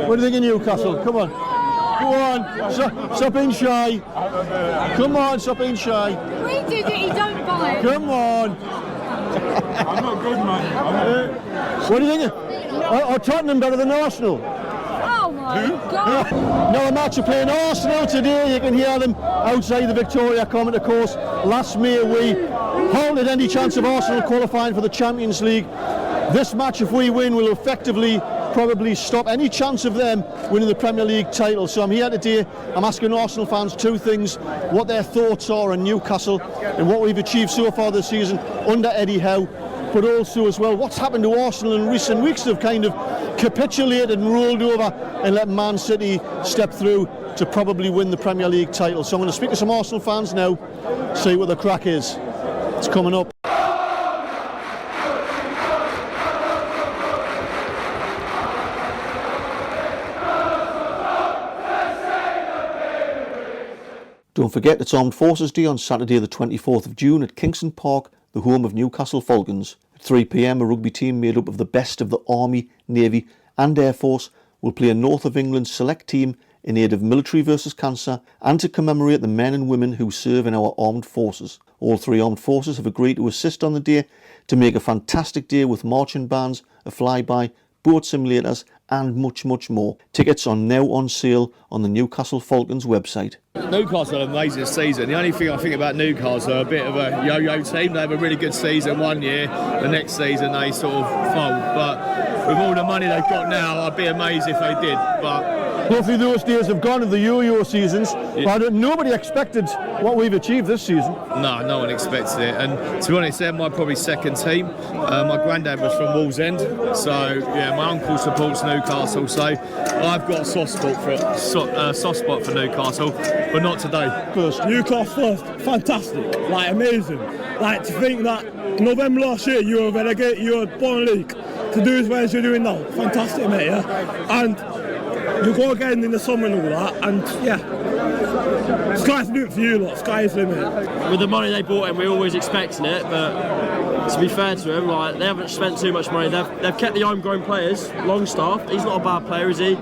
What do you think of Newcastle? Come on. Go on. Stop being shy. Come on, stop being shy. We did it, you don't buy it. Come on. I'm not good, man. What do you think? Are Tottenham better than Arsenal? Oh my God. Another match are playing Arsenal today. You can hear them outside the Victoria Commonwealth course. Last May we halted any chance of Arsenal qualifying for the Champions League. This match, if we win, will effectively probably stop any chance of them winning the Premier League title. So I'm here today, I'm asking Arsenal fans two things: what their thoughts are on Newcastle and what we've achieved so far this season under Eddie Howe, but also as well what's happened to Arsenal in recent weeks. They've kind of capitulated and rolled over and let Man City step through to probably win the Premier League title. So I'm going to speak to some Arsenal fans now, see what the crack is. It's coming up. Don't forget, it's Armed Forces Day on Saturday the 24th of June at Kingston Park, the home of Newcastle Falcons. At 3 p.m, a rugby team made up of the best of the Army, Navy and Air Force will play a North of England select team in aid of Military versus Cancer and to commemorate the men and women who serve in our armed forces. All three armed forces have agreed to assist on the day to make a fantastic day with marching bands, a flyby, boat simulators and much, much more. Tickets are now on sale on the Newcastle Falcons website. Newcastle had an amazing season. The only thing I think about Newcastle are a bit of a yo-yo team. They have a really good season one year, the next season they sort of fold. But with all the money they've got now, I'd be amazed if they did. But hopefully those days have gone of the yo-yo seasons. Yeah. But nobody expected what we've achieved this season. no one expected it. And to be honest, they're my probably second team. My granddad was from Wallsend, so yeah, my uncle supports Newcastle. So I've got a soft spot for Newcastle, but not today. First. Newcastle first, fantastic, like amazing. Like to think that in November last year you were relegated, you were born league, to do as well as you're doing now, fantastic, mate. Yeah, and you go again in the summer and all that, and yeah, sky's the limit for you lot. Sky's the limit. With the money they brought in, we're always expecting it, but to be fair to them, like they haven't spent too much money. They've kept the homegrown players. Longstaff, he's not a bad player, is he?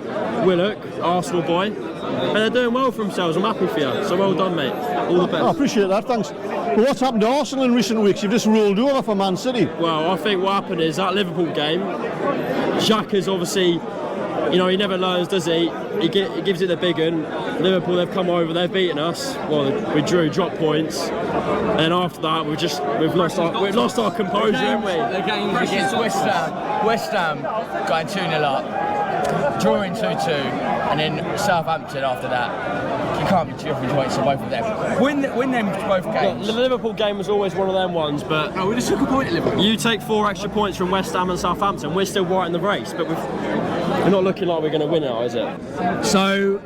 Willock, Arsenal boy, and they're doing well for themselves. I'm happy for you. So well done, mate. All the best. I appreciate that. Thanks. But what's happened to Arsenal in recent weeks? You've just rolled over for Man City. Well, I think what happened is that Liverpool game, Xhaka's obviously, you know, he never learns, does he? He gives it the big one. Liverpool, they've come over, they've beaten us. Well, we drew, dropped points, and after that, we've lost our composure, haven't we? The game against West Ham going 2-0 up, drawing 2-2, and then Southampton after that. You can't be dropping points for both of them. Win them both games. The Liverpool game was always one of them ones, but we just took a point at Liverpool. You take 4 extra points from West Ham and Southampton, we're still right in the race, but we're not looking like we're going to win now, is it? So,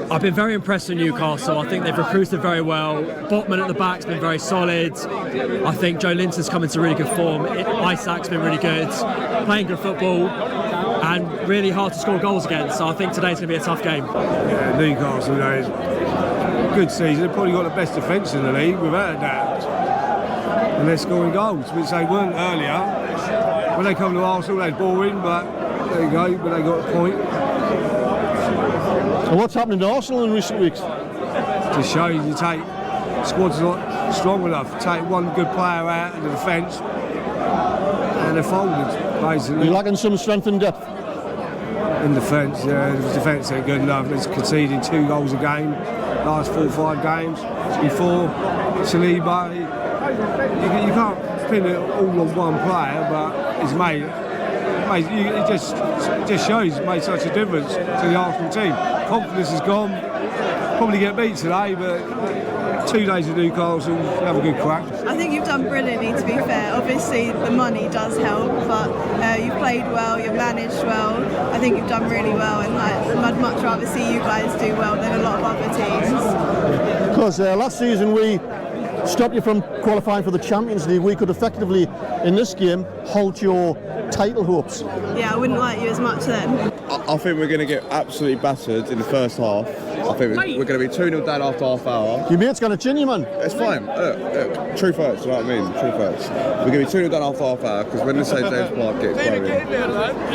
I've been very impressed with Newcastle. I think they've recruited very well. Botman at the back's been very solid. I think Joe Linton's come into really good form. Isaac's been really good, playing good football, and really hard to score goals against. So I think today's going to be a tough game. Yeah, Newcastle, good season. They've probably got the best defence in the league, without a doubt. And they're scoring goals, which they weren't earlier. When they come to Arsenal, they're boring, but there you go, but they got a point. And what's happening to Arsenal in recent weeks? Just shows you take squad's not strong enough. Take one good player out of the defence, and they're folded, basically. You're lacking some strength and depth. In defence, yeah, the defence ain't good enough. It's conceding 2 goals a game, last 4 or 5 games. Before Saliba, you can't pin it all on one player, but he's made it just shows it's made such a difference to the Arsenal team. Confidence is gone. Probably get beat today, but 2 days of Newcastle, have a good crack. I think you've done brilliantly, to be fair. Obviously the money does help, but you've played well, you've managed well. I think you've done really well, and I'd much rather see you guys do well than a lot of other teams. Because last season we stopped you from qualifying for the Champions League. We could effectively, in this game, halt your title hopes. Yeah, I wouldn't like you as much then. I think we're going to get absolutely battered in the first half. I think we're going to be 2-0 down after half hour. Your mate's going to chin you, man. It's fine. Look, true first, you know what I mean? True first. We're going to be 2-0 down after half hour because when the St James Park gets going,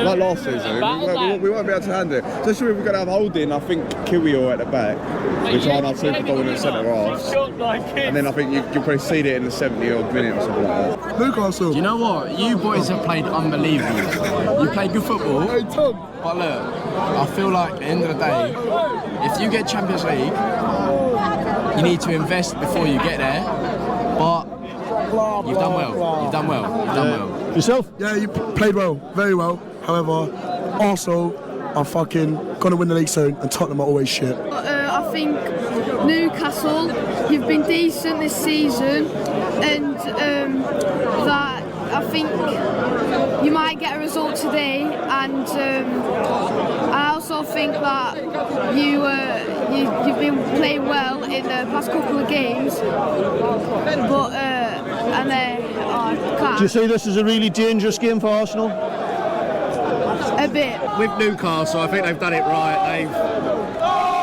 like last season, we won't be able to handle it. Especially if we're going to have holding, I think Kiwior at the back, which are our super dominant centre halves. And then I think you'll probably see it in the 70-odd minute or something like that. Newcastle. Do you know what? You boys have played unbelievable. You played good football. But look, I feel like at the end of the day, if you get Champions League, you need to invest before you get there. But you've done well. You've done well. You've done well. Yourself? Yeah, you played well, very well. However, Arsenal are fucking gonna win the league soon, and Tottenham are always shit. I think Newcastle, you've been decent this season, and that I think you might get a result today, and I also think that you've been playing well in the past couple of games, but I can't. Do you see this as a really dangerous game for Arsenal? A bit. With Newcastle, I think they've done it right.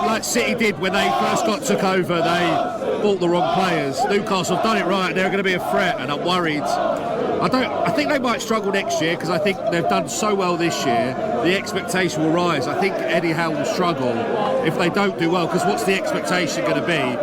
Like City did when they first took over, they bought the wrong players. Newcastle have done it right. They're going to be a threat, and I'm worried. I think they might struggle next year because I think they've done so well this year. The expectation will rise. I think Eddie Howe will struggle if they don't do well because what's the expectation going to be?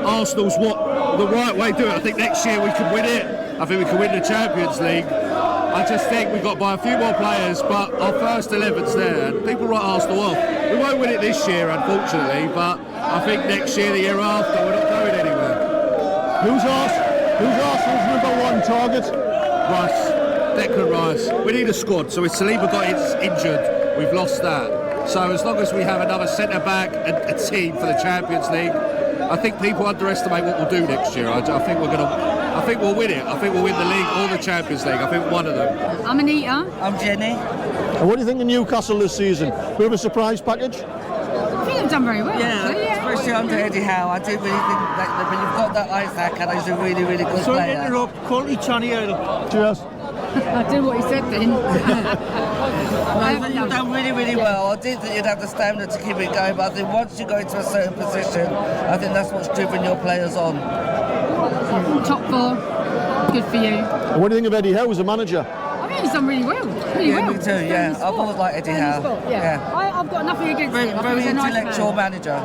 Arsenal's what the right way to do it. I think next year we can win it. I think we can win the Champions League. I just think we've got to buy a few more players, but our first 11's there. And people write Arsenal off. We won't win it this year, unfortunately, but I think next year, the year after, we're not going anywhere. Who's Arsenal's number one target? Rice. Declan Rice. We need a squad, so if Saliba got injured, we've lost that. So as long as we have another centre-back and a team for the Champions League, I think people underestimate what we'll do next year. I think we'll win it. I think we'll win the league or the Champions League. I think one of them. I'm Anita. I'm Jenny. And what do you think of Newcastle this season? Bit of a surprise package? I think they've done very well. Especially under Eddie Howe. I do really think that when you've got that Isaac, and he's a really, really good player. Sorry to interrupt. Quality Channy. Cheers. I do what he said then. You've done really, really well. I did think you'd have the stamina to keep it going, but I think once you go into a certain position, I think that's what's driven your players on. Top 4, good for you. And what do you think of Eddie Howe as a manager? I think he's done really well. Really well. Me too, yeah. I've always liked Eddie Howe. I've got nothing against him. Very intellectual manager.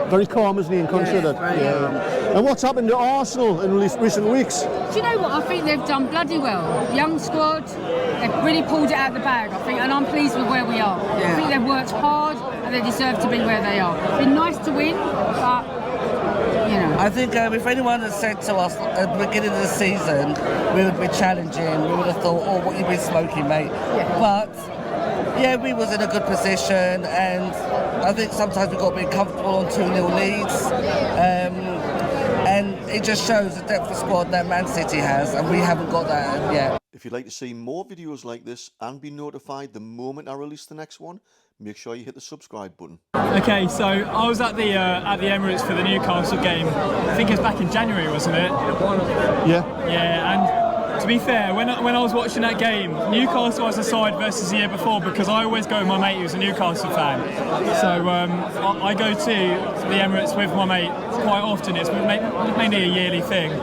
Very calm, isn't he, and considered? And what's happened to Arsenal in recent weeks? Do you know what? I think they've done bloody well. Young squad, they've really pulled it out of the bag, I think, and I'm pleased with where we are. I think they've worked hard and they deserve to be where they are. It's been nice to win, but, you know. I think if anyone had said to us at the beginning of the season, we would be challenging, we would have thought, oh, what you been smoking, mate? But, we was in a good position, and I think sometimes we've got to be comfortable on 2-0 leads. And it just shows the depth of squad that Man City has, and we haven't got that yet. If you'd like to see more videos like this and be notified the moment I release the next one, make sure you hit the subscribe button. Okay, so I was at the Emirates for the Newcastle game. I think it was back in January, wasn't it? Yeah, and to be fair, when I was watching that game, Newcastle was a side versus the year before because I always go with my mate who's a Newcastle fan. So I go to the Emirates with my mate quite often. It's mainly a yearly thing.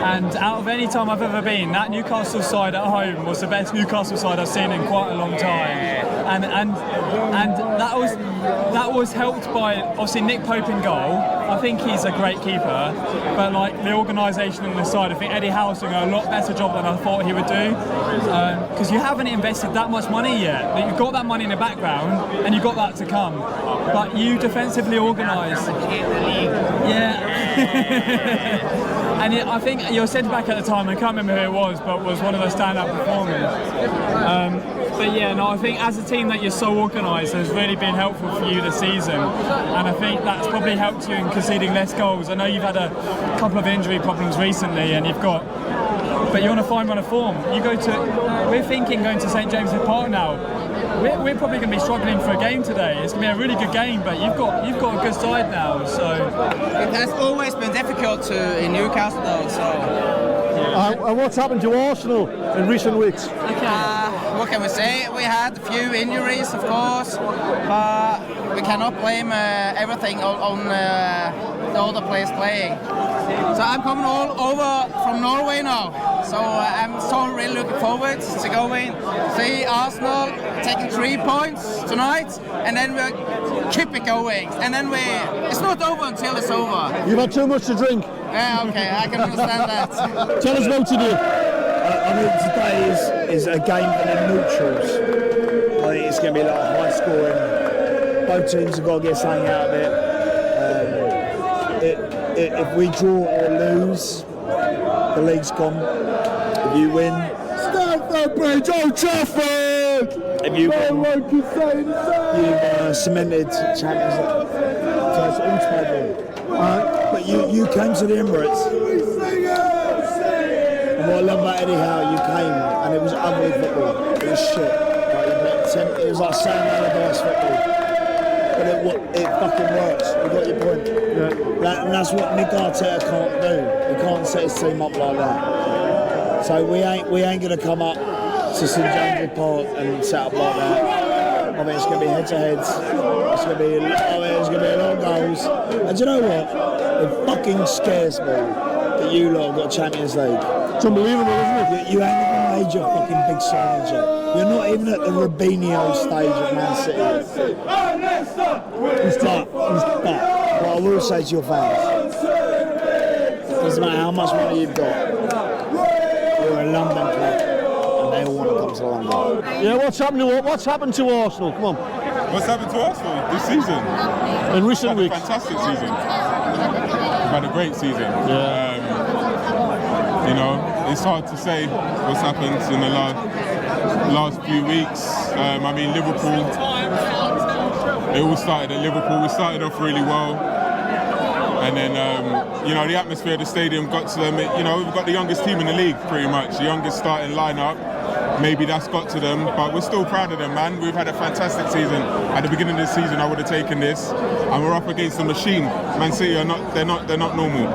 And out of any time I've ever been, that Newcastle side at home was the best Newcastle side I've seen in quite a long time. And that was helped by obviously Nick Pope in goal. I think he's a great keeper, but like the organisation on the side, I think Eddie Howe's doing a lot better job than I thought he would do, because you haven't invested that much money yet. You've got that money in the background, and you've got that to come. But you defensively organised. And I think your centre back at the time, I can't remember who it was, but was one of the standout performers. I think as a team that you're so organised has really been helpful for you this season, and I think that's probably helped you in conceding less goals. I know you've had a couple of injury problems recently, and but you're on a fine run of form. We're thinking going to St James's Park now. We're probably going to be struggling for a game today. It's going to be a really good game, but you've got a good side now. So it has always been difficult in Newcastle, though. So. And what's happened to Arsenal in recent weeks? What can we say? We had a few injuries, of course, but we cannot blame everything on the other players playing. So I'm coming all over from Norway now. So I'm so really looking forward to going, see Arsenal taking 3 points tonight, and then we'll keep it going. And then it's not over until it's over. You've had too much to drink. Yeah, okay, I can understand that. Tell us about today. I mean, today is a game for the neutrals. I think it's going to be like high scoring. Both teams have got to get something out of it. If we draw or lose, the league's gone. If you win, Stamford Bridge, Old Trafford! If you win, you've cemented Champions League. So it's all tribal. But you came to the Emirates. And what I love about Eddie Howe, you came and it was ugly football. It was shit. It was like Sam Allardyce football. But it fucking works. You got your point. Yeah. And that's what Nick Arteta can't do. He can't set his team up like that. So we ain't gonna come up to St James's Park and set up like that. I mean, it's gonna be head to heads. It's gonna be a lot of goals. And do you know what? It fucking scares me that you lot have got Champions League. It's unbelievable, isn't it? You ain't even made your fucking big signings yet. You're not even at the Robinho stage of Man City. But what I will say to your fans, doesn't matter how much money you've got, you're a London club, and they all want to come to London. Yeah, what's happened to Arsenal? Come on. What's happened to Arsenal this season? In recent weeks. Fantastic season. We've had a great season. Yeah. You know, it's hard to say what's happened in the last few weeks. I mean, Liverpool, it all started at Liverpool. We started off really well. And then, you know, the atmosphere of the stadium got to them. You know, we've got the youngest team in the league, pretty much. The youngest starting lineup. Maybe that's got to them, but we're still proud of them, man. We've had a fantastic season. At the beginning of the season, I would have taken this, and we're up against a machine. Man City are not. They're not normal.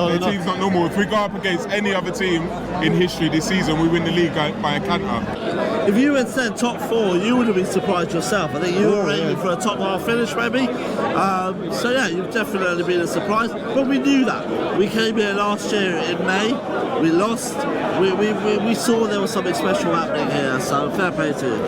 Their team's not normal. If we go up against any other team in history this season, we win the league by a canter. If you had said top 4, you would have been surprised yourself. I think you were aiming for a top half finish, maybe. So yeah, you've definitely been a surprise. But we knew that. We came here last year in May. We lost. We saw there was something special happening here. So fair play to you.